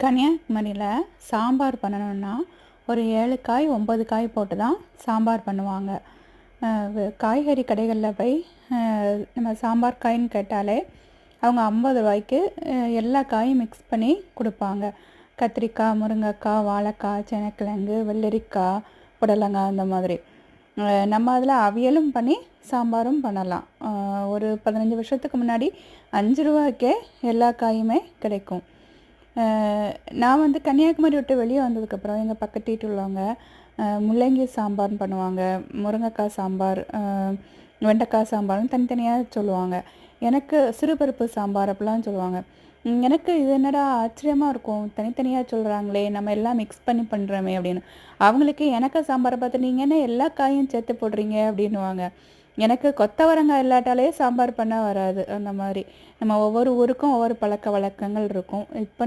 கன்னியாகுமரியில் சாம்பார் பண்ணணுன்னா ஒரு 7 காய் 9 காய் போட்டு தான் சாம்பார் பண்ணுவாங்க. காய்கறி கடைகளில் போய் நம்ம சாம்பார் காயின்னு கேட்டாலே அவங்க 50 ரூபாய்க்கு எல்லா காயும் மிக்ஸ் பண்ணி கொடுப்பாங்க. கத்திரிக்காய், முருங்கைக்காய், வாழைக்காய், சேனக்கிழங்கு, வெள்ளரிக்காய், புடலங்காய் அந்த மாதிரி. நம்ம அதில் அவியலும் பண்ணி சாம்பாரும் பண்ணலாம். ஒரு 15 வருஷத்துக்கு முன்னாடி 5 ரூபாய்க்கே எல்லா காயுமே கிடைக்கும். நான் வந்து கன்னியாகுமரி விட்டு வெளியே வந்ததுக்கப்புறம் எங்கள் பக்கத்து வீட்டில் உள்ளவங்க முள்ளங்கி சாம்பார்னு பண்ணுவாங்க, முருங்கைக்காய் சாம்பார், வெண்டைக்காய் சாம்பார்னு தனித்தனியாக சொல்லுவாங்க. எனக்கு சிறுபருப்பு சாம்பார் அப்படிலாம் சொல்லுவாங்க. எனக்கு இது என்னடா ஆச்சரியமாக இருக்கும், தனித்தனியாக சொல்கிறாங்களே, நம்ம எல்லாம் மிக்ஸ் பண்ணி பண்ணுறோமே அப்படின்னு. அவங்களுக்கு எனக்கு சாம்பாரை பார்த்து நீங்கள் என்ன எல்லா காயும் சேர்த்து போடுறீங்க அப்படின்னுவாங்க. எனக்கு கொத்தவரங்காய் இல்லாட்டாலே சாம்பார் பண்ண வராது. அந்த மாதிரி நம்ம ஒவ்வொரு ஊருக்கும் ஒவ்வொரு பழக்க வழக்கங்கள் இருக்கும். இப்போ